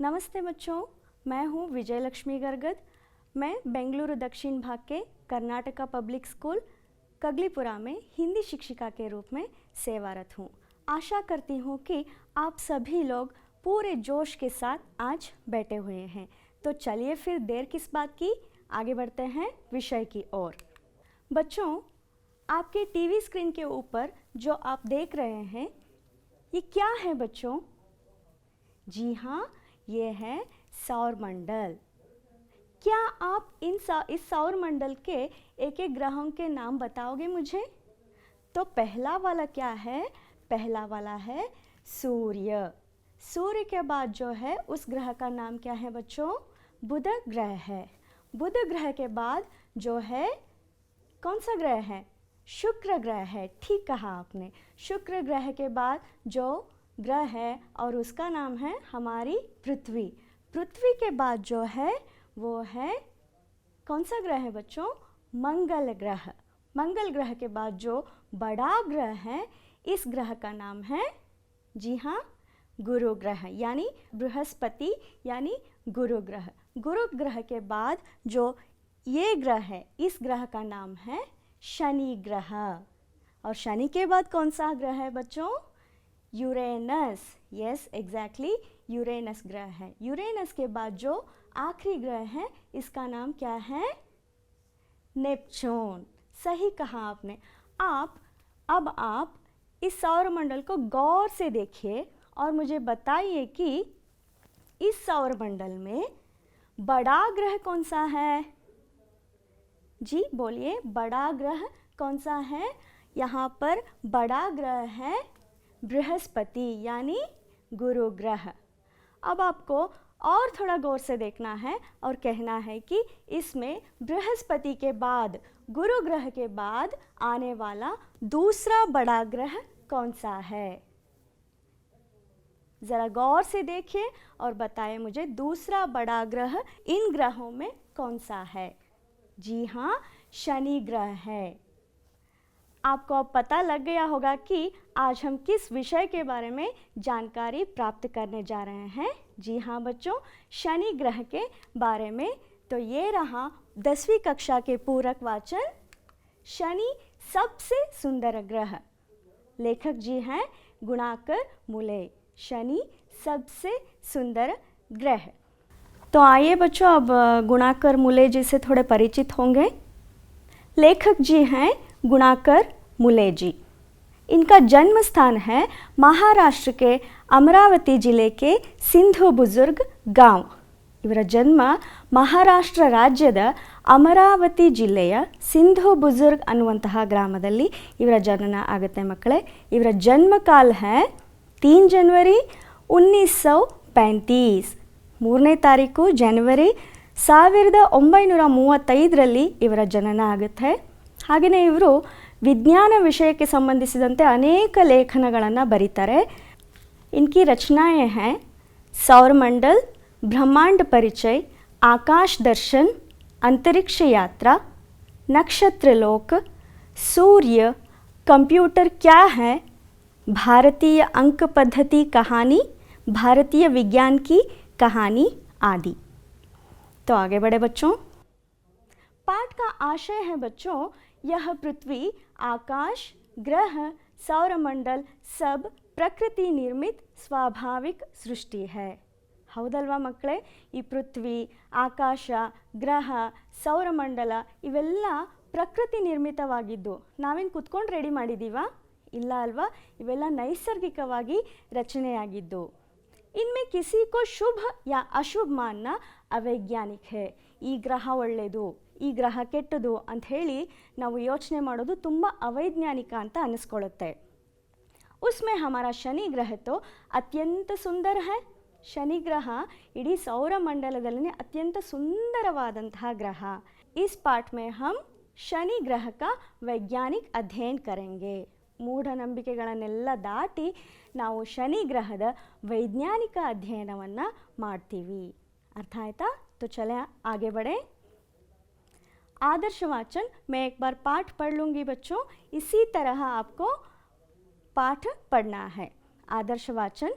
नमस्ते बच्चों, मैं हूँ विजय लक्ष्मी गर्गद। मैं बेंगलुरु दक्षिण भाग के कर्नाटका पब्लिक स्कूल कगलीपुरा में हिंदी शिक्षिका के रूप में सेवारत हूँ। आशा करती हूँ कि आप सभी लोग पूरे जोश के साथ आज बैठे हुए हैं। तो चलिए फिर देर किस बात की, आगे बढ़ते हैं विषय की ओर। बच्चों, आपके टीवी स्क्रीन के ऊपर जो आप देख रहे हैं, ये क्या है बच्चों? जी हाँ, ये है सौरमंडल। क्या आप इस सौरमंडल के एक एक ग्रहों के नाम बताओगे मुझे? तो पहला वाला क्या है? पहला वाला है सूर्य। सूर्य के बाद जो है उस ग्रह का नाम क्या है बच्चों? बुध ग्रह है। बुध ग्रह के बाद जो है कौन सा ग्रह है? शुक्र ग्रह है। ठीक कहा आपने। शुक्र ग्रह के बाद जो ग्रह है और उसका नाम है हमारी पृथ्वी। पृथ्वी के बाद जो है वो है कौन सा ग्रह है बच्चों? मंगल ग्रह। मंगल ग्रह के बाद जो बड़ा ग्रह है, इस ग्रह का नाम है, जी हाँ, गुरु ग्रह, यानी बृहस्पति, यानी गुरु ग्रह। गुरु ग्रह के बाद जो ये ग्रह है, इस ग्रह का नाम है शनि ग्रह। और शनि के बाद कौन सा ग्रह है बच्चों? यूरेनस। यस, एग्जैक्टली, यूरेनस ग्रह है। यूरेनस के बाद जो आखिरी ग्रह है, इसका नाम क्या है? नेपच्यून। सही कहा आपने। अब आप इस सौरमंडल को गौर से देखिए और मुझे बताइए कि इस सौरमंडल में बड़ा ग्रह कौन सा है? जी बोलिए, बड़ा ग्रह कौन सा है? यहाँ पर बड़ा ग्रह है बृहस्पति, यानी गुरु ग्रह। अब आपको और थोड़ा गौर से देखना है और कहना है कि इसमें बृहस्पति के बाद, गुरु ग्रह के बाद आने वाला दूसरा बड़ा ग्रह कौन सा है? ज़रा गौर से देखिए और बताएं मुझे, दूसरा बड़ा ग्रह इन ग्रहों में कौन सा है? जी हाँ, शनि ग्रह है। आपको अब पता लग गया होगा कि आज हम किस विषय के बारे में जानकारी प्राप्त करने जा रहे हैं। जी हाँ बच्चों, शनि ग्रह के बारे में। तो ये रहा 10वीं कक्षा के पूरक वाचन, शनि सबसे सुंदर ग्रह। लेखक जी हैं गुणाकर मुले। शनि सबसे सुंदर ग्रह। तो आइए बच्चों, अब गुणाकर मुले जी से थोड़े परिचित होंगे। लेखक जी हैं गुणाकर मुले जी। इनका जन्म स्थान है महाराष्ट्र के अमरावती जिले के सिंधु बुजुर्ग गांव। ಇವರ ಜನ್ಮ ಮಹಾರಾಷ್ಟ್ರ ರಾಜ್ಯದ ಅಮರಾವತಿ ಜಿಲ್ಲೆಯ ಸಿಂಧು ಬುಜುರ್ಗ್ ಅನ್ನುವಂತಹ ಗ್ರಾಮದಲ್ಲಿ ಇವರ ಜನನ ಆಗುತ್ತೆ ಮಕ್ಕಳೇ। ಇವರ ಜನ್ಮ ಕಾಲ है 3 जनवरी 1935, 3ನೇ ತಾರೀಕು ಜನವರಿ 1935ರಲ್ಲಿ ಇವರ ಜನನ ಆಗುತ್ತೆ। ಹಾಗೆಯೇ ಇವರು ವಿಜ್ಞಾನ ವಿಷಯಕ್ಕೆ ಸಂಬಂಧಿಸಿದಂತೆ ಅನೇಕ ಲೇಖನಗಳನ್ನು ಬರೀತಾರೆ। इनकी रचनाएं हैं सौरमंडल, ब्रह्मांड परिचय, आकाश दर्शन, अंतरिक्ष यात्रा, नक्षत्रलोक, सूर्य, कंप्यूटर क्या है, भारतीय अंक पद्धति कहानी, भारतीय विज्ञान की कहानी आदि। तो आगे बढ़े बच्चों। पाठ का आशय है बच्चों, यह पृथ्वी, आकाश, ग्रह, सौरमंडल सब प्रकृति निर्मित स्वाभाविक सृष्टि है। ಹೌದಲ್ವಾ ಮಕ್ಕಳೇ? ಈ ಪೃಥ್ವಿ, ಆಕಾಶ, ಗ್ರಹ, ಸೌರಮಂಡಲ ಇವೆಲ್ಲ ಪ್ರಕೃತಿ ನಿರ್ಮಿತವಾಗಿದ್ದು ನಾವೇನು ಕುತ್ಕೊಂಡು ರೆಡಿ ಮಾಡಿದ್ದೀವಾ? ಇಲ್ಲ ಅಲ್ವಾ? ಇವೆಲ್ಲ ನೈಸರ್ಗಿಕವಾಗಿ ರಚನೆಯಾಗಿದ್ದು। ಇನ್ಮೆ ಕಿಸಿ ಕೋ ಶುಭ ಯಾ ಅಶುಭ ಮಾನ್ನ ಅವೈಜ್ಞಾನಿಕ ಹೇ। ಈ ಗ್ರಹ ಒಳ್ಳೆಯದು, ಈ ಗ್ರಹ ಕೆಟ್ಟದು ಅಂತ ಹೇಳಿ ನಾವು ಯೋಚನೆ ಮಾಡೋದು ತುಂಬ ಅವೈಜ್ಞಾನಿಕ ಅಂತ ಅನ್ನಿಸ್ಕೊಳ್ಳುತ್ತೆ। उसमें हमारा शनि ग्रह तो अत्यंत सुंदर है। शनि ग्रह इडी सौरमंडलदल्लि अत्यंत सुंदरवादंತಹ ग्रह। इस पाठ में हम शनि ग्रह का वैज्ञानिक अध्ययन करेंगे। ಮೂಢನಂಬಿಕೆಗಳನ್ನೆಲ್ಲ ದಾಟಿ ನಾವು ಶನಿ ಗ್ರಹದ ವೈಜ್ಞಾನಿಕ ಅಧ್ಯಯನವನ್ನು ಮಾಡ್ತೀವಿ। ಅರ್ಥ ಆಯ್ತಾ? तो चले आगे बढ़े। आदर्श वाचन मैं एक बार पाठ पढ़ लूँगी बच्चों, इसी तरह आपको पाठ पढ़ना है। आदर्श वाचन।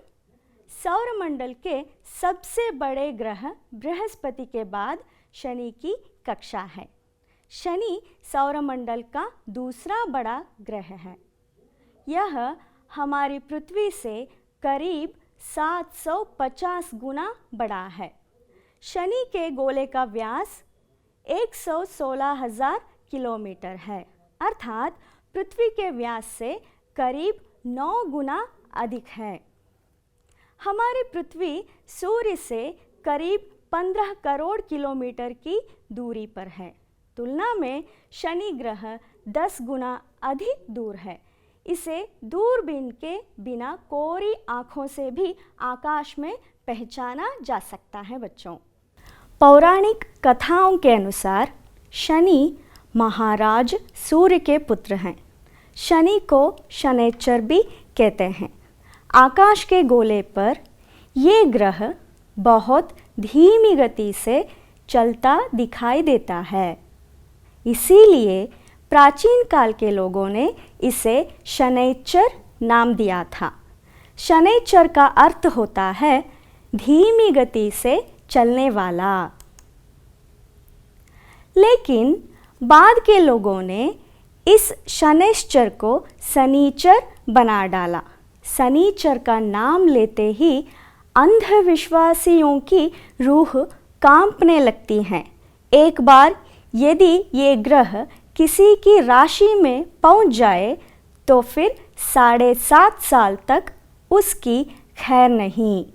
सौरमंडल के सबसे बड़े ग्रह बृहस्पति के बाद शनि की कक्षा है। शनि सौरमंडल का दूसरा बड़ा ग्रह है। यह हमारी पृथ्वी से करीब 750 गुना बड़ा है। शनि के गोले का व्यास 116,000 किलोमीटर है, अर्थात पृथ्वी के व्यास से करीब 9 गुना अधिक है। हमारी पृथ्वी सूर्य से करीब 15 करोड़ किलोमीटर की दूरी पर है। तुलना में शनि ग्रह 10 गुना अधिक दूर है। इसे दूरबीन के बिना कोरी आँखों से भी आकाश में पहचाना जा सकता है बच्चों। पौराणिक कथाओं के अनुसार शनि महाराज सूर्य के पुत्र हैं। शनि को शनैश्चर भी कहते हैं। आकाश के गोले पर ये ग्रह बहुत धीमी गति से चलता दिखाई देता है। इसीलिए प्राचीन काल के लोगों ने इसे शनैश्चर नाम दिया था। शनैश्चर का अर्थ होता है धीमी गति से चलने वाला। लेकिन बाद के लोगों ने इस शनैश्चर को शनिचर बना डाला। शनिचर का नाम लेते ही अंधविश्वासियों की रूह कांपने लगती है। एक बार यदि ये ग्रह किसी की राशि में पहुंच जाए तो फिर 7.5 साल तक उसकी खैर नहीं।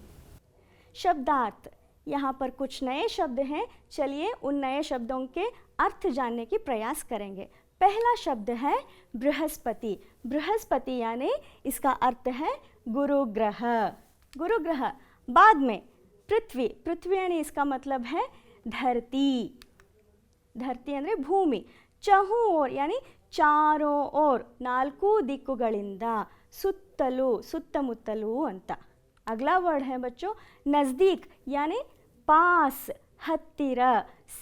शब्दार्थ, यहाँ पर कुछ नए शब्द हैं। चलिए उन नए शब्दों के अर्थ जानने की प्रयास करेंगे। पहला शब्द है बृहस्पति। बृहस्पति यानी इसका अर्थ है गुरु ग्रह। गुरु ग्रह। बाद में पृथ्वी। पृथ्वी यानी इसका मतलब है धरती। धरती ಅಂದರೆ ಭೂಮಿ। ಚಹು ಓರ್ यानी ಚಾರೋ ಓರ್, 4 ದಿಕ್ಕುಗಳಿಂದ, ಸುತ್ತಲೂ, ಸುತ್ತಮುತ್ತಲೂ ಅಂತ। अगला वर्ड है बच्चों नज़दीक यानी पास, हत्तीर,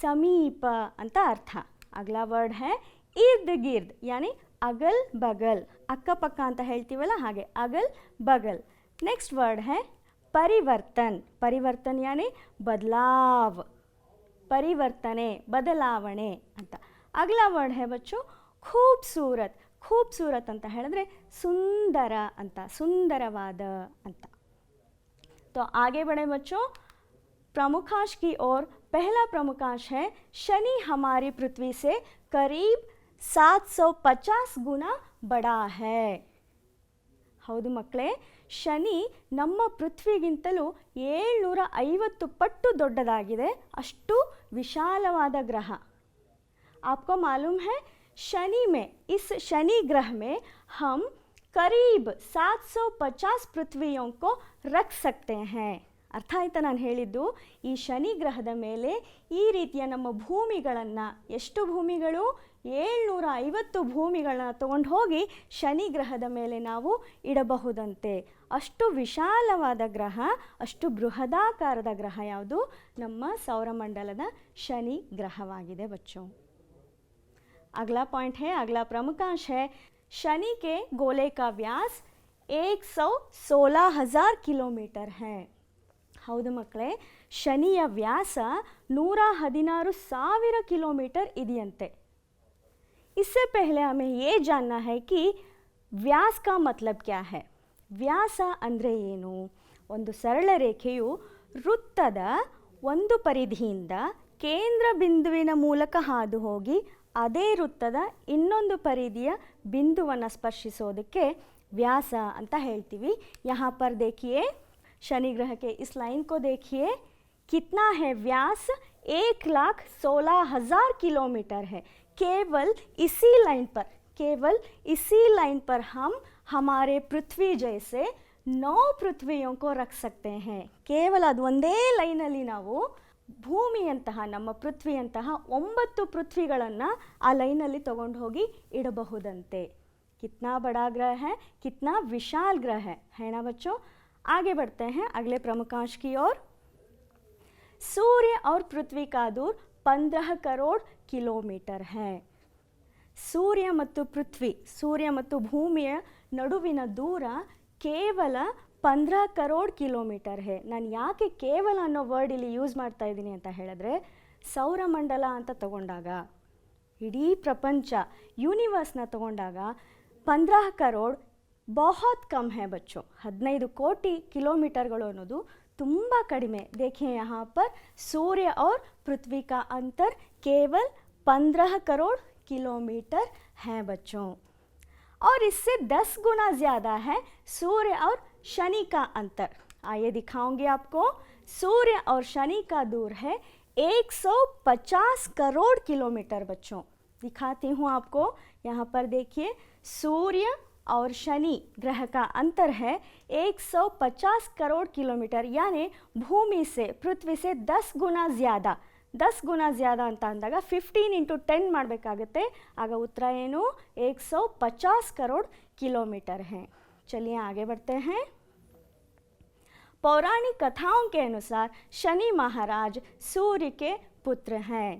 समीप ಅಂತ ಅರ್ಥ। अगला वर्ड है इर्द गिर्द यानी अगल बगल, अक्कपक्क ಅಂತ ಹೇಳ್ತೀವಲ್ಲ ಹಾಗೆ अगल बगल। नेक्स्ट वर्ड है परिवर्तन। परिवर्तन यानी बदलाव, परिवर्तने, बदलावणे ಅಂತ। अगला वर्ड है बच्चों खूबसूरत। खूबसूरत ಅಂತ ಹೇಳಿದ್ರೆ ಸುಂದರ ಅಂತ, ಸುಂದರವಾದ ಅಂತ। तो आगे बढ़े बच्चों प्रमुखांश की ओर। पहला प्रमुखांश है शनि हमारी पृथ्वी से करीब 750 गुना बड़ा है। ಹೌದು ಮಕ್ಕಳೇ, ಶನಿ ನಮ್ಮ ಪೃಥ್ವಿಗಿಂತಲೂ 750 ಪಟ್ಟು ದೊಡ್ಡದಾಗಿದೆ, ಅಷ್ಟು ವಿಶಾಲವಾದ ಗ್ರಹ। आपको मालूम है शनि में, इस शनि ग्रह में हम करीब 750 पृथ्वियों को रख सकते हैं। ಅರ್ಥ ಆಯ್ತಾ ನಾನು ಹೇಳಿದ್ದು? ಈ ಶನಿ ಗ್ರಹದ ಮೇಲೆ ಈ ರೀತಿಯ ನಮ್ಮ ಭೂಮಿಗಳನ್ನು, ಎಷ್ಟು ಭೂಮಿಗಳು? 750 ಭೂಮಿಗಳನ್ನ ತಗೊಂಡು ಹೋಗಿ ಶನಿ ಗ್ರಹದ ಮೇಲೆ ನಾವು ಇಡಬಹುದಂತೆ। ಅಷ್ಟು ವಿಶಾಲವಾದ ಗ್ರಹ, ಅಷ್ಟು ಬೃಹದಾಕಾರದ ಗ್ರಹ ಯಾವುದು? ನಮ್ಮ ಸೌರಮಂಡಲದ ಶನಿ ಗ್ರಹವಾಗಿದೆ ಬಚ್ಚೋ। अगला पॉइंट है, अगला प्रमुखांश है शनि के गोले का व्यास 116,000 किलोमीटर है। ಹೌದು ಮಕ್ಕಳೇ, ಶನಿಯ ವ್ಯಾಸ 116,000 किलोमीटर ಇದೆಯಂತೆ। इससे पहले हमें ये जानना है कि व्यास का मतलब क्या है। ವ್ಯಾಸ ಅಂದರೆ ಏನು? ಒಂದು ಸರಳ ರೇಖೆಯು ವೃತ್ತದ ಒಂದು ಪರಿಧಿಯಿಂದ ಕೇಂದ್ರ ಬಿಂದುವಿನ ಮೂಲಕ ಹಾದು ಹೋಗಿ ಅದೇ ವೃತ್ತದ ಇನ್ನೊಂದು ಪರಿಧಿಯ ಬಿಂದುವನ್ನು ಸ್ಪರ್ಶಿಸೋದಕ್ಕೆ व्यास ಅಂತ ಹೇಳ್ತೀವಿ। यहाँ पर देखिए शनि ग्रह के इस लाइन को देखिए, कितना है व्यास? 116,000 किलोमीटर है। केवल इसी लाइन पर, केवल इसी लाइन पर हम हमारे पृथ्वी जैसे 9 पृथ्वियों को रख सकते हैं। केवल ಅದು ಒಂದೇ ಲೈನಲ್ಲಿ ನಾವು ಭೂಮಿಯಂತಹ, ನಮ್ಮ ಪೃಥ್ವಿಯಂತಹ 9 ಪೃಥ್ವಿಗಳನ್ನು ಆ ಲೈನಲ್ಲಿ ತಗೊಂಡು ಹೋಗಿ ಇಡಬಹುದಂತೆ। कितना बड़ा ग्रह है, कितना विशाल ग्रह है ना बच्चों। आगे बढ़ते हैं अगले प्रमुखांश की ओर। सूर्य और पृथ्वी का दूर 15 करोड़ किलोमीटर है। सूर्य ಮತ್ತು ಪೃಥ್ವಿ, ಸೂರ್ಯ ಮತ್ತು ಭೂಮಿಯ ನಡುವಿನ ದೂರ ಕೇವಲ 15 ಕರೋಡ್ ಕಿಲೋಮೀಟರ್ ಹೇ. ನಾನು ಯಾಕೆ ಕೇವಲ ಅನ್ನೋ ವರ್ಡ್ ಇಲ್ಲಿ ಯೂಸ್ ಮಾಡ್ತಾ ಇದ್ದೀನಿ ಅಂತ ಹೇಳಿದ್ರೆ, ಸೌರಮಂಡಲ ಅಂತ ತಗೊಂಡಾಗ, ಇಡೀ ಪ್ರಪಂಚ ಯೂನಿವರ್ಸ್ನ ತಗೊಂಡಾಗ 15 ಕರೋಡ್ ಬಹುತ್ ಕಮ್ ಹೇ ಬಚ್ಚೋ. 15 ಕೋಟಿ ಕಿಲೋಮೀಟರ್ಗಳು ಅನ್ನೋದು ತುಂಬ ಕಡಿಮೆ. देखिए यहाँ पर सूर्य और पृथ्वी का अंतर केवल 15 करोड़ किलोमीटर है बच्चों. और इससे 10 गुना ज़्यादा है सूर्य और शनि का अंतर. आइए दिखाऊंगी आपको. सूर्य और शनि का दूर है 150 करोड़ किलोमीटर बच्चों. दिखाती हूँ आपको. यहाँ पर देखिए, सूर्य और शनि ग्रह का अंतर है 150 करोड़ किलोमीटर, यानी भूमि से, पृथ्वी से 10 गुना ज़्यादा. 10 गुना ज़्यादा ಅಂತ ಅಂದಾಗ 15 × 10 ಮಾಡಬೇಕಾಗುತ್ತೆ. ಆಗ ಉತ್ತರ ಏನು? 150 करोड़ किलोमीटर है. चलिए आगे बढ़ते हैं. पौराणिक कथाओं के अनुसार शनि महाराज सूर्य के पुत्र हैं.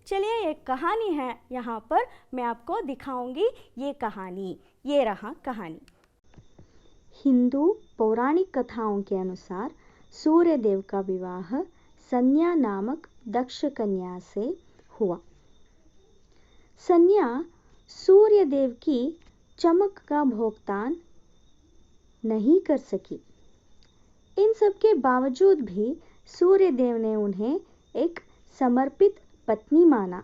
चलिए एक कहानी है, यहाँ पर मैं आपको दिखाऊंगी ये कहानी. ये रहा कहानी. हिंदू पौराणिक कथाओं के अनुसार सूर्य देव का विवाह सन्या नामक दक्ष कन्या से हुआ. सन्या सूर्य देव की चमक का भुगतान नहीं कर सकी. इन सब के बावजूद भी सूर्य देव ने उन्हें एक समर्पित पत्नी माना.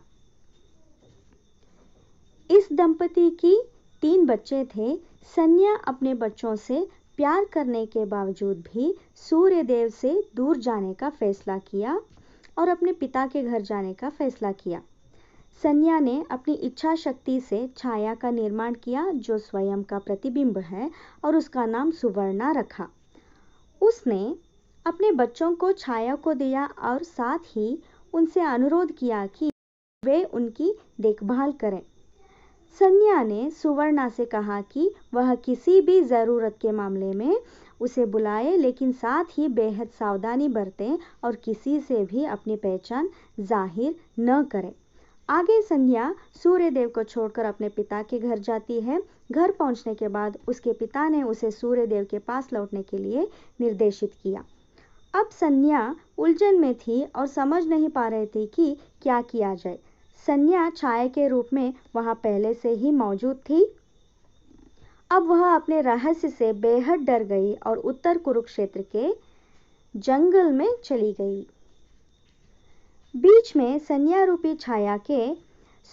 इस दंपति की 3 बच्चे थे. सन्या अपने बच्चों से प्यार करने के बावजूद भी सूर्य देव से दूर जाने का फैसला किया और अपने पिता के घर जाने का फैसला किया. सन्या ने अपनी इच्छा शक्ति से छाया का निर्माण किया जो स्वयं का प्रतिबिंब है और उसका नाम सुवर्णा रखा. उसने अपने बच्चों को छाया को दिया और साथ ही उनसे अनुरोध किया कि वे उनकी देखभाल करें. सन्या ने सुवर्णा से कहा कि वह किसी भी ज़रूरत के मामले में उसे बुलाए, लेकिन साथ ही बेहद सावधानी बरतें और किसी से भी अपनी पहचान जाहिर न करें. आगे सन्या सूर्यदेव को छोड़कर अपने पिता के घर जाती है. घर पहुंचने के बाद उसके पिता ने उसे सूर्यदेव के पास लौटने के लिए निर्देशित किया. अब सन्या उलझन में थी और समझ नहीं पा रही थी कि क्या किया जाए. सन्या छाया के रूप में वहाँ पहले से ही मौजूद थी. अब वह अपने रहस्य से बेहद डर गई और उत्तर कुरुक्षेत्र के जंगल में चली गई. बीच में सन्या रूपी छाया के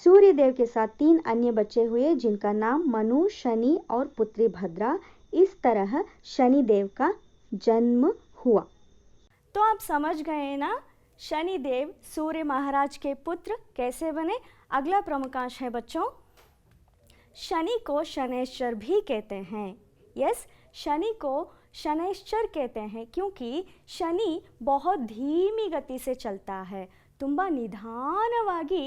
सूर्यदेव के साथ 3 अन्य बच्चे हुए जिनका नाम मनु, शनि और पुत्री भद्रा. इस तरह शनिदेव का जन्म हुआ. तो आप समझ गए ना, शनिदेव सूर्य महाराज के पुत्र कैसे बने. अगला प्रमुखांश है बच्चों, शनि को शनैश्चर भी कहते हैं. यस, शनि को शनैश्चर कहते हैं क्योंकि शनि बहुत धीमी गति से चलता है. ತುಂಬ ನಿಧಾನವಾಗಿ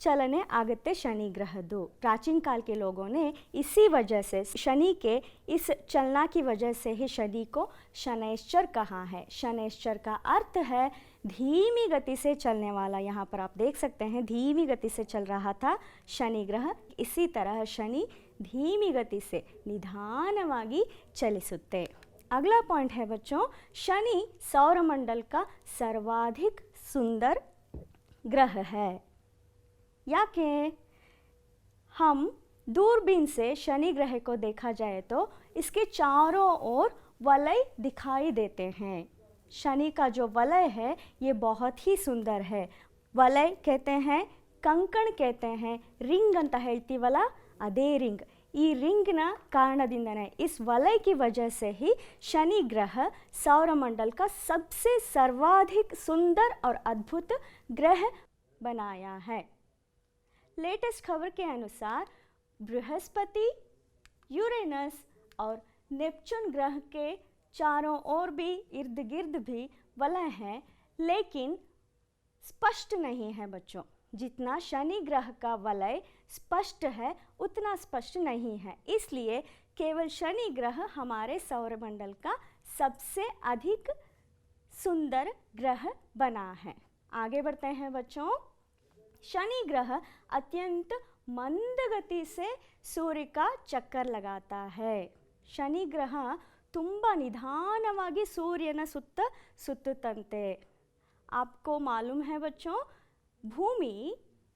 चलने आगते शनि ग्रहದ್ದು. प्राचीन काल के लोगों ने इसी वजह से शनि के इस चलना की वजह से ही शनि को शनैश्चर कहा है. शनैश्चर का अर्थ है धीमी गति से चलने वाला. यहाँ पर आप देख सकते हैं धीमी गति से चल रहा था शनि ग्रह. इसी तरह शनि धीमी गति से निधानವಾಗಿ ಚಲಿಸುತ್ತೆ. अगला पॉइंट है बच्चों, शनि सौरमंडल का सर्वाधिक सुंदर ग्रह है. याके हम दूरबीन से शनि ग्रह को देखा जाए तो इसके चारों ओर वलय दिखाई देते हैं. शनि का जो वलय है ये बहुत ही सुंदर है. वलय कहते हैं, कंकण कहते हैं, रिंग ಅಂತ ಹೇಳ್ತೀವಲ್ಲ ಅದೇ ರಿಂಗ್. ಈ ರಿಂಗ್ನ ಕಾರಣದಿಂದನೇ, इस वलय की वजह से ही शनि ग्रह सौरमंडल का सबसे सर्वाधिक सुंदर और अद्भुत ग्रह बनाया है. लेटेस्ट खबर के अनुसार बृहस्पति, यूरेनस और नेपच्यून ग्रह के चारों ओर भी इर्द गिर्द भी वलय है, लेकिन स्पष्ट नहीं है बच्चों. जितना शनि ग्रह का वलय स्पष्ट है उतना स्पष्ट नहीं है. इसलिए केवल शनि ग्रह हमारे सौरमंडल का सबसे अधिक सुंदर ग्रह बना है. आगे बढ़ते हैं बच्चों. शनि ग्रह अत्यंत मंद गति से सूर्य का चक्कर लगाता है. शनि ग्रह ತುಂಬ ನಿಧಾನವಾಗಿ ಸೂರ್ಯನ ಸುತ್ತ ಸುತ್ತುತ್ತಂತೆ. आपको मालूम है बच्चों, ಭೂಮಿ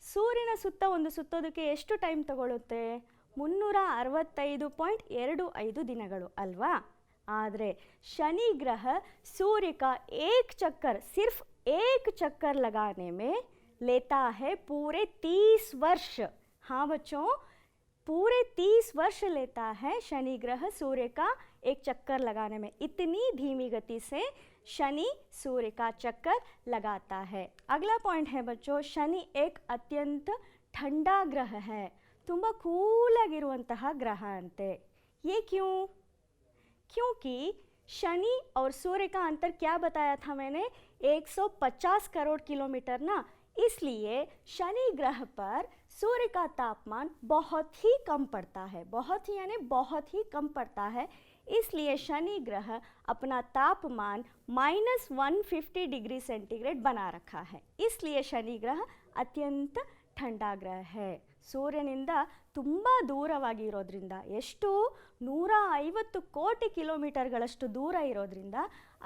ಸೂರ್ಯನ ಸುತ್ತ ಒಂದು ಸುತ್ತೋದಕ್ಕೆ ಎಷ್ಟು ಟೈಮ್ ತಗೊಳ್ಳುತ್ತೆ? 365.25 ದಿನಗಳು ಅಲ್ವಾ? ಆದರೆ शनि ग्रह सूर्य का एक चक्कर, सिर्फ एक चक्कर लगाने में लेता है पूरे 30 वर्ष. हाँ बच्चों, पूरे 30 वर्ष लेता है शनि ग्रह सूर्य का एक चक्कर लगाने में. इतनी धीमी गति से शनि सूर्य का चक्कर लगाता है. अगला पॉइंट है बच्चों, शनि एक अत्यंत ठंडा ग्रह है. ತುಂಬ ಕೂಲಾಗಿರುವಂತಹ ಗ್ರಹ ಅಂತೆ. ये क्यों? क्योंकि शनि और सूर्य का अंतर क्या बताया था मैंने? 150 करोड़ किलोमीटर ना. इसलिए शनि ग्रह पर सूर्य का तापमान बहुत ही कम पड़ता है. बहुत ही यानी बहुत ही कम पड़ता है. इसलिए शनि ग्रह अपना तापमान -150 डिग्री सेंटीग्रेड बना रखा है. इसलिए शनि ग्रह अत्यंत ठंडा ग्रह है. ಸೂರ್ಯನಿಂದ ತುಂಬ ದೂರವಾಗಿ ಇರೋದ್ರಿಂದ, ಎಷ್ಟು 150 ಕೋಟಿ ಕಿಲೋಮೀಟರ್ಗಳಷ್ಟು ದೂರ ಇರೋದ್ರಿಂದ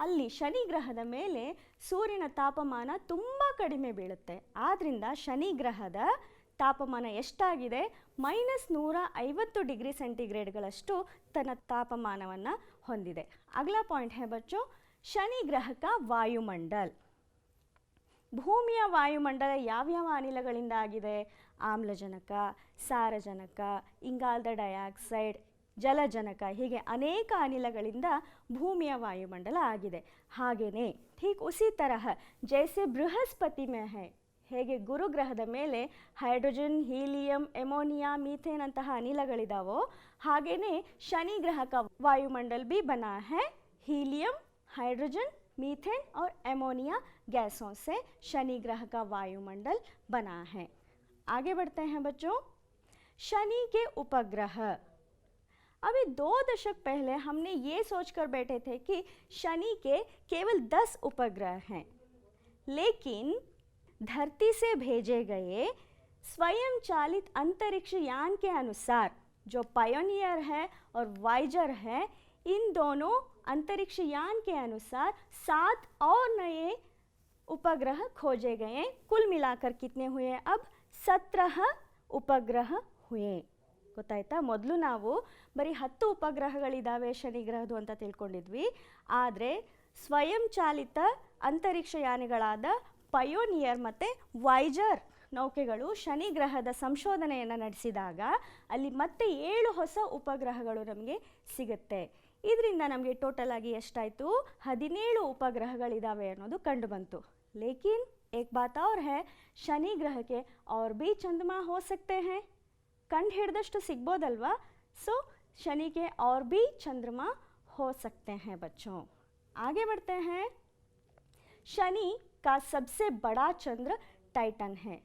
ಅಲ್ಲಿ ಶನಿ ಗ್ರಹದ ಮೇಲೆ ಸೂರ್ಯನ ತಾಪಮಾನ ತುಂಬ ಕಡಿಮೆ ಬೀಳುತ್ತೆ. ಆದ್ದರಿಂದ ಶನಿ ಗ್ರಹದ ತಾಪಮಾನ ಎಷ್ಟಾಗಿದೆ? -150 ಡಿಗ್ರಿ ಸೆಂಟಿಗ್ರೇಡ್ಗಳಷ್ಟು ತನ್ನ ತಾಪಮಾನವನ್ನು ಹೊಂದಿದೆ. ಅಗला ಪಾಯಿಂಟ್ है बच्चों, ಶನಿ ಗ್ರಹ का ವಾಯುಮಂಡಲ. ಭೂಮಿಯ ವಾಯುಮಂಡಲ ಯಾವ್ಯಾವ ಅನಿಲಗಳಿಂದ ಆಗಿದೆ? ಆಮ್ಲಜನಕ, ಸಾರಜನಕ, ಇಂಗಾಲದ ಡೈಆಕ್ಸೈಡ್, ಜಲಜನಕ, ಹೀಗೆ ಅನೇಕ ಅನಿಲಗಳಿಂದ ಭೂಮಿಯ ವಾಯುಮಂಡಲ ಆಗಿದೆ. ಹಾಗೆಯೇ ठीक उसी तरह जैसे बृहस्पति में है, ಹೇಗೆ ಗುರುಗ್ರಹದ ಮೇಲೆ ಹೈಡ್ರೋಜನ್, ಹೀಲಿಯಂ, ಎಮೋನಿಯಾ, ಮೀಥೇನ್ ಅಂತಹ ಅನಿಲಗಳಿದಾವೋ ಹಾಗೆಯೇ शनि ग्रह का वायुमंडल भी बना है हीलियम, हाइड्रोजन, मीथेन और एमोनिया गैसों से शनि ग्रह का वायुमंडल बना है. आगे बढ़ते हैं बच्चों, शनि के उपग्रह. अभी 2 दशक पहले हमने ये सोचकर बैठे थे कि शनि के केवल 10 उपग्रह हैं, लेकिन धरती से भेजे गए स्वयं चालित अंतरिक्ष यान के अनुसार जो पायोनियर है और वाइजर है, इन दोनों अंतरिक्ष यान के अनुसार 7 और नए उपग्रह खोजे गए. कुल मिलाकर कितने हुए? अब 17 ಉಪಗ್ರಹ ಹುಯೆ. ಗೊತ್ತಾಯ್ತಾ? ಮೊದಲು ನಾವು ಬರೀ 10 ಉಪಗ್ರಹಗಳಿದ್ದಾವೆ ಶನಿ ಗ್ರಹದ್ದು ಅಂತ ತಿಳ್ಕೊಂಡಿದ್ವಿ. ಆದರೆ ಸ್ವಯಂ ಚಾಲಿತ ಅಂತರಿಕ್ಷ ಯಾನಗಳಾದ ಪಯೋನಿಯರ್ ಮತ್ತು ವಾಯ್ಜರ್ ನೌಕೆಗಳು ಶನಿ ಗ್ರಹದ ಸಂಶೋಧನೆಯನ್ನು ನಡೆಸಿದಾಗ ಅಲ್ಲಿ ಮತ್ತೆ 7 ಹೊಸ ಉಪಗ್ರಹಗಳು ನಮಗೆ ಸಿಗುತ್ತೆ. ಇದರಿಂದ ನಮಗೆ ಟೋಟಲ್ ಆಗಿ ಎಷ್ಟಾಯಿತು? 17 ಉಪಗ್ರಹಗಳಿದ್ದಾವೆ ಅನ್ನೋದು ಕಂಡು ಬಂತು. ಲೇಕಿನ್ एक बात और है, शनि ग्रह के और भी चंद्रमा हो सकते हैं. कंड हिडिदಷ್ಟು ಸಿಗ್ಬೋದಲ್ವಾ? सो शनि के और भी चंद्रमा हो सकते हैं बच्चों. आगे बढ़ते हैं. शनि का सबसे बड़ा चंद्र टाइटन है.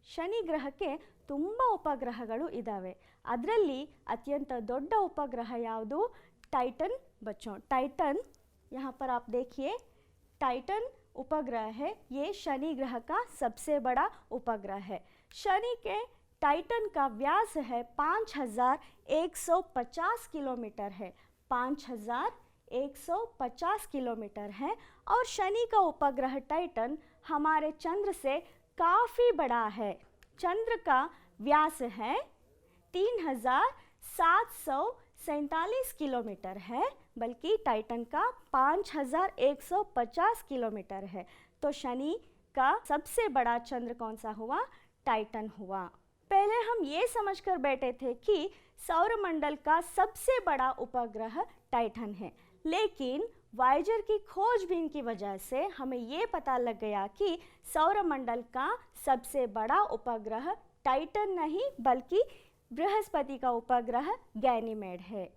ಶನಿ ಗ್ರಹಕ್ಕೆ ತುಂಬ ಉಪಗ್ರಹಗಳು ಇದ್ದಾವೆ. ಅದರಲ್ಲಿ ಅತ್ಯಂತ ದೊಡ್ಡ ಉಪಗ್ರಹ ಯಾವುದು? टाइटन बच्चों. टाइटन यहाँ पर आप देखिए, टाइटन उपग्रह है. ये शनि ग्रह का सबसे बड़ा उपग्रह है. शनि के टाइटन का व्यास है 5150 किलोमीटर है. 5150 किलोमीटर है. और शनि का उपग्रह टाइटन हमारे चंद्र से काफ़ी बड़ा है. चंद्र का व्यास है 3747 किलोमीटर है, बल्कि टाइटन का 5150 किलोमीटर है. तो शनि का सबसे बड़ा चंद्र कौन सा हुआ? टाइटन हुआ. पहले हम ये समझकर बैठे थे कि सौरमंडल का सबसे बड़ा उपग्रह टाइटन है, लेकिन वाइजर की खोजबीन की वजह से हमें ये पता लग गया कि सौरमंडल का सबसे बड़ा उपग्रह टाइटन नहीं बल्कि बृहस्पति का उपग्रह गैनीमेड है.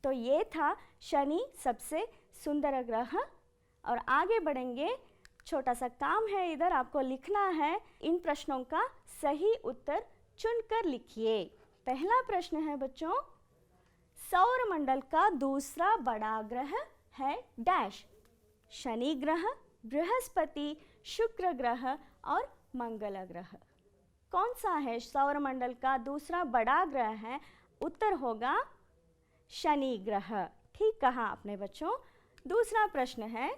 तो ये था शनि सबसे सुंदर ग्रह. और आगे बढ़ेंगे. छोटा सा काम है, इधर आपको लिखना है. इन प्रश्नों का सही उत्तर चुनकर लिखिए. पहला प्रश्न है बच्चों, सौरमंडल का दूसरा बड़ा ग्रह है डैश. शनि ग्रह, बृहस्पति, शुक्र ग्रह और मंगल ग्रह. कौन सा है सौरमंडल का दूसरा बड़ा ग्रह है? उत्तर होगा शनि ग्रह. ठीक कहा आपने बच्चों। दूसरा प्रश्न है,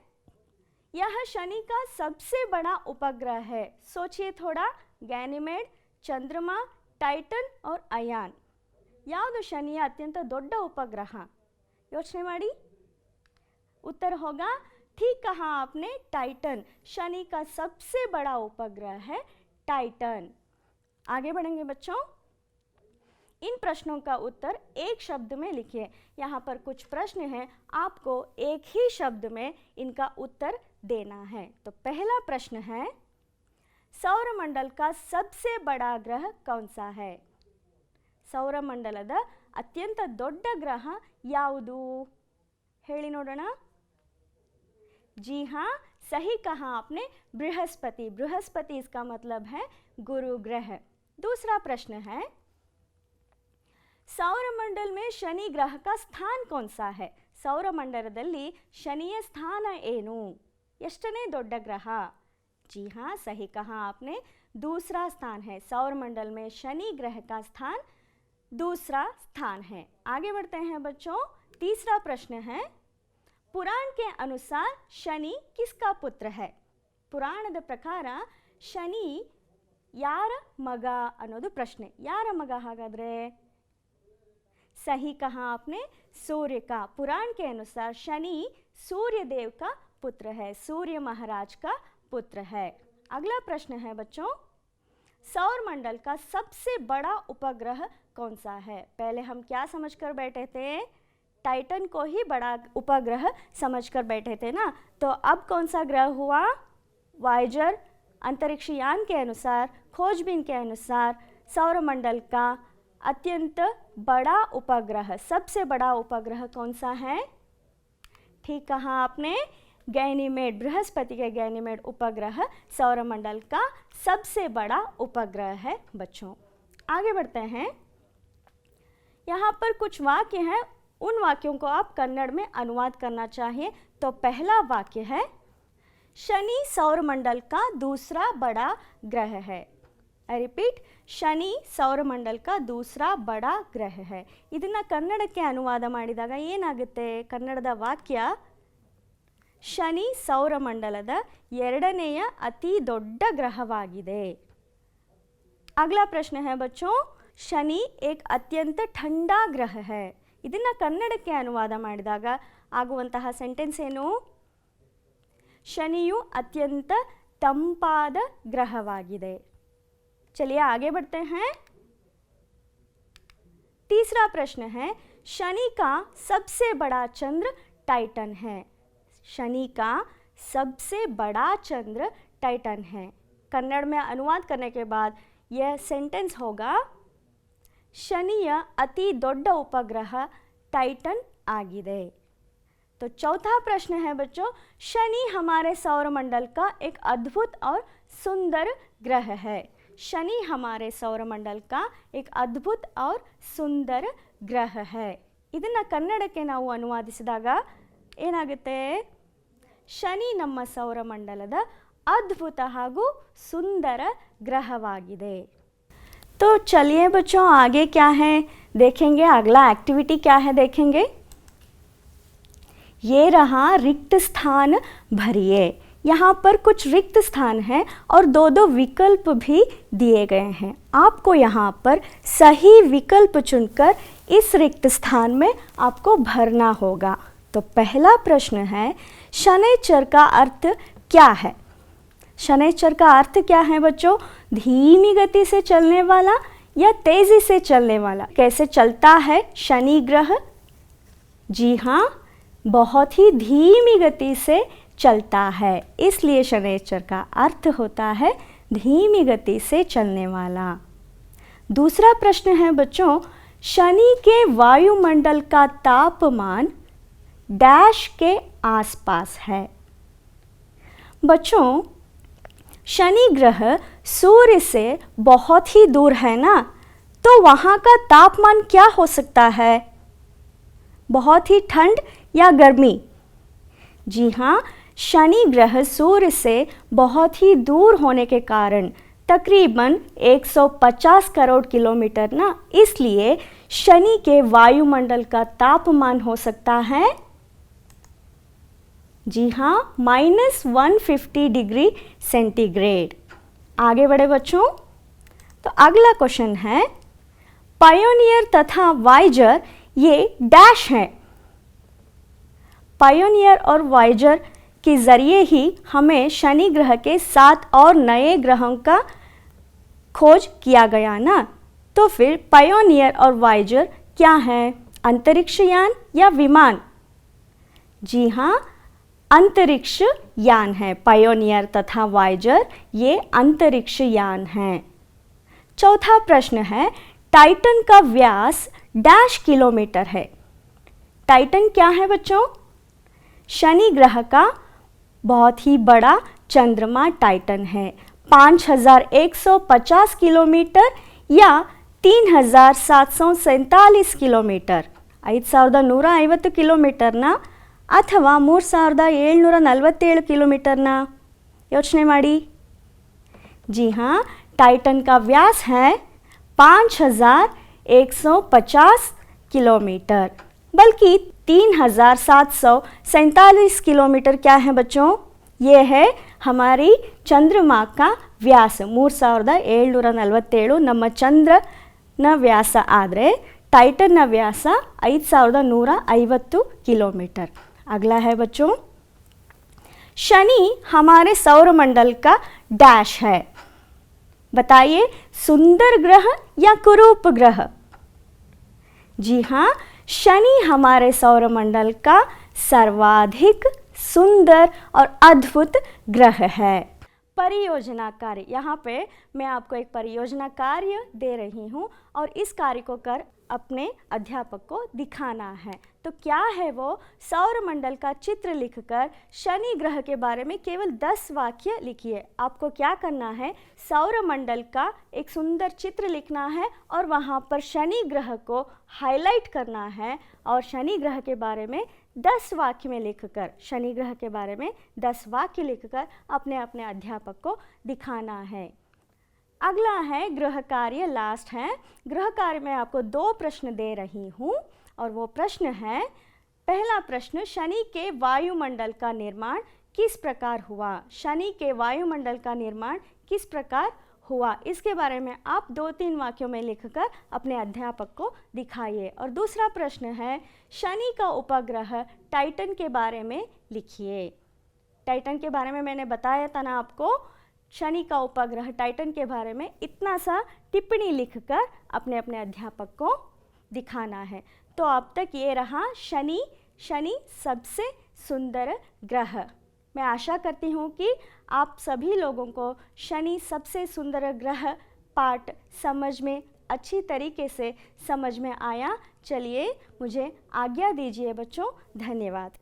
यह शनि का सबसे बड़ा उपग्रह है। सोचिए थोड़ा, गैनीमेड, चंद्रमा, टाइटन और अयान, ಯಾವುದು ಶನಿಯ ಅತ್ಯಂತ ದೊಡ್ಡ ಉಪಗ್ರಹ? ಯೋಚನೆ ಮಾಡಿ, उत्तर होगा, ठीक कहा आपने, टाइटन। शनि का सबसे बड़ा उपग्रह है टाइटन। आगे बढ़ेंगे बच्चों। इन प्रश्नों का उत्तर एक शब्द में लिखिए। यहाँ पर कुछ प्रश्न हैं, आपको एक ही शब्द में इनका उत्तर देना है। तो पहला प्रश्न है, सौरमंडल का सबसे बड़ा ग्रह कौन सा है? ಸೌರಮಂಡಲದ ಅತ್ಯಂತ ದೊಡ್ಡ ಗ್ರಹ ಯಾವುದು? ಹೇಳಿ ನೋಡೋಣ। जी हाँ, सही कहा आपने, बृहस्पति। बृहस्पति इसका मतलब है गुरु ग्रह। दूसरा प्रश्न है, सौरमंडल में शनि ग्रह का स्थान कौन सा है? ಸೌರಮಂಡಲದಲ್ಲಿ ಶನಿಯ ಸ್ಥಾನ ಏನು? ಎಷ್ಟನೇ ದೊಡ್ಡ ಗ್ರಹ? जी हाँ, सही कहा आपने, दूसरा स्थान है। सौरमंडल में शनि ग्रह का स्थान दूसरा स्थान है। आगे बढ़ते हैं बच्चों। तीसरा प्रश्न है, पुराण के अनुसार शनि किसका पुत्र है? ಪುರಾಣದ ಪ್ರಕಾರ ಶನಿ ಯಾರ ಮಗ ಅನ್ನೋದು ಪ್ರಶ್ನೆ। ಯಾರ ಮಗ ಹಾಗಾದ್ರೆ? सही कहा आपने, सूर्य का। पुराण के अनुसार शनि सूर्य देव का पुत्र है, सूर्य महाराज का पुत्र है। अगला प्रश्न है बच्चों, सौरमंडल का सबसे बड़ा उपग्रह कौन सा है? पहले हम क्या समझकर बैठे थे? टाइटन को ही बड़ा उपग्रह समझकर बैठे थे ना। तो अब कौन सा ग्रह हुआ? वायेजर अंतरिक्ष यान के अनुसार, खोजबीन के अनुसार सौरमंडल का अत्यंत बड़ा उपग्रह, सबसे बड़ा उपग्रह कौन सा है? ठीक कहा आपने, गैनीमेड। बृहस्पति के गैनीमेड उपग्रह सौरमंडल का सबसे बड़ा उपग्रह है बच्चों। आगे बढ़ते हैं। यहाँ पर कुछ वाक्य हैं, उन वाक्यों को आप कन्नड़ में अनुवाद करना चाहिए। तो पहला वाक्य है, शनि सौरमंडल का दूसरा बड़ा ग्रह है। आई रिपीट, ಶನಿ ಸೌರಮಂಡಲ್ का दूसरा बड़ा ग्रह है। ಇದನ್ನು ಕನ್ನಡಕ್ಕೆ ಅನುವಾದ ಮಾಡಿದಾಗ ಏನಾಗುತ್ತೆ? ಕನ್ನಡದ ವಾಕ್ಯ, ಶನಿ ಸೌರಮಂಡಲದ ಎರಡನೆಯ ಅತಿ ದೊಡ್ಡ ಗ್ರಹವಾಗಿದೆ। अगला प्रश्न है बच्चों, ಶನಿ एक अत्यंत ठंडा ग्रह है। ಇದನ್ನು ಕನ್ನಡಕ್ಕೆ ಅನುವಾದ ಮಾಡಿದಾಗ ಆಗುವಂತಹ ಸೆಂಟೆನ್ಸ್ ಏನು? ಶನಿಯು ಅತ್ಯಂತ ತಂಪಾದ ಗ್ರಹವಾಗಿದೆ। चलिए आगे बढ़ते हैं। तीसरा प्रश्न है, शनि का सबसे बड़ा चंद्र टाइटन है। शनि का सबसे बड़ा चंद्र टाइटन है। कन्नड़ में अनुवाद करने के बाद यह सेंटेंस होगा, ಶನಿಯ ಅತಿ ದೊಡ್ಡ ಉಪಗ್ರಹ टाइटन आಗಿದೆ। तो चौथा प्रश्न है बच्चों, शनि हमारे सौरमंडल का एक अद्भुत और सुंदर ग्रह है। शनि हमारे सौरमंडल का एक अद्भुत और सुंदर ग्रह है। ಇದನ್ನು ಕನ್ನಡಕ್ಕೆ ನಾವು ಅನುವಾದಿಸಿದಾಗ ಏನಾಗುತ್ತೆ? ಶನಿ ನಮ್ಮ ಸೌರಮಂಡಲದ ಅದ್ಭುತ ಹಾಗೂ ಸುಂದರ ಗ್ರಹವಾಗಿದೆ। तो चलिए बच्चों, आगे क्या है देखेंगे। अगला एक्टिविटी क्या है देखेंगे। ये रहा रिक्त स्थान भरिए। यहाँ पर कुछ रिक्त स्थान हैं और दो दो विकल्प भी दिए गए हैं। आपको यहाँ पर सही विकल्प चुनकर इस रिक्त स्थान में आपको भरना होगा। तो पहला प्रश्न है, शनैश्चर का अर्थ क्या है? शनैश्चर का अर्थ क्या है बच्चों? धीमी गति से चलने वाला या तेजी से चलने वाला? कैसे चलता है शनि ग्रह? जी हाँ, बहुत ही धीमी गति से चलता है, इसलिए शनैश्चर का अर्थ होता है धीमी गति से चलने वाला। दूसरा प्रश्न है बच्चों, शनि के वायुमंडल का तापमान डैश के आसपास है। बच्चों, शनि ग्रह सूर्य से बहुत ही दूर है ना, तो वहाँ का तापमान क्या हो सकता है? बहुत ही ठंड या गर्मी? जी हाँ, शनि ग्रह सूर्य से बहुत ही दूर होने के कारण तकरीबन 150 करोड़ किलोमीटर ना, इसलिए शनि के वायुमंडल का तापमान हो सकता है? जी हाँ, -150 डिग्री सेंटीग्रेड। आगे बढ़े बच्चों, तो अगला क्वेश्चन है, पायोनियर तथा वाइजर ये डैश हैं। पायोनियर और वाइजर के जरिए ही हमें शनि ग्रह के 7 और नए ग्रहों का खोज किया गया ना, तो फिर पायोनियर और वाइजर क्या है? अंतरिक्ष यान या विमान? जी हाँ, अंतरिक्ष यान है। पायोनियर तथा वाइजर ये अंतरिक्ष यान हैं। चौथा प्रश्न है, टाइटन का व्यास डैश किलोमीटर है। टाइटन क्या है बच्चों? शनि ग्रह का बहुत ही बड़ा चंद्रमा टाइटन है। 5150 किलोमीटर या 3747 किलोमीटर, 5150 ಕಿಲೋಮೀಟರ್ನ ಅಥವಾ 3747 ಕಿಲೋಮೀಟರ್ನ? ಯೋಚನೆ ಮಾಡಿ। जी हाँ, टाइटन का व्यास है 5150 किलोमीटर, बल्कि 3747 किलोमीटर क्या है बच्चों? ये है हमारी चंद्रमा का व्यास। 3747 ನಮ್ಮ ಚಂದ್ರನ ವ್ಯಾಸ ಆದರೆ टाइटन व्यास 5150 किलोमीटर। अगला है बच्चों, शनि हमारे सौरमंडल का डैश है। बताइए, सुंदर ग्रह या कुरूप ग्रह? जी हाँ, शनि हमारे सौरमंडल का सर्वाधिक सुंदर और अद्भुत ग्रह है। परियोजना कार्य, यहाँ पे मैं आपको एक परियोजना कार्य दे रही हूँ और इस कार्य को कर अपने अध्यापक को दिखाना है। तो क्या है वो? सौरमंडल का चित्र लिखकर शनि ग्रह के बारे में केवल 10 वाक्य लिखिए। आपको क्या करना है? सौरमंडल का एक सुंदर चित्र लिखना है और वहाँ पर शनि ग्रह को हाईलाइट करना है और शनि ग्रह के बारे में 10 वाक्य में लिखकर, शनि ग्रह के बारे में 10 वाक्य लिखकर अपने अपने अध्यापक को दिखाना है। अगला है गृह कार्य, लास्ट है। गृह कार्य में आपको 2 प्रश्न दे रही हूँ और वो प्रश्न है, पहला प्रश्न, शनि के वायुमंडल का निर्माण किस प्रकार हुआ? शनि के वायुमंडल का निर्माण किस प्रकार हुआ, इसके बारे में आप 2-3 वाक्यों में लिखकर अपने अध्यापक को दिखाइए। और दूसरा प्रश्न है, शनि का उपग्रह टाइटन के बारे में लिखिए। टाइटन के बारे में मैंने बताया था ना आपको, शनि का उपग्रह टाइटन के बारे में इतना सा टिप्पणी लिखकर अपने अपने अध्यापक को दिखाना है। तो अब तक ये रहा शनि सबसे सुंदर ग्रह। मैं आशा करती हूँ कि आप सभी लोगों को शनि सबसे सुंदर ग्रह पाठ समझ में अच्छी तरीके से समझ में आया। चलिए मुझे आज्ञा दीजिए बच्चों, धन्यवाद।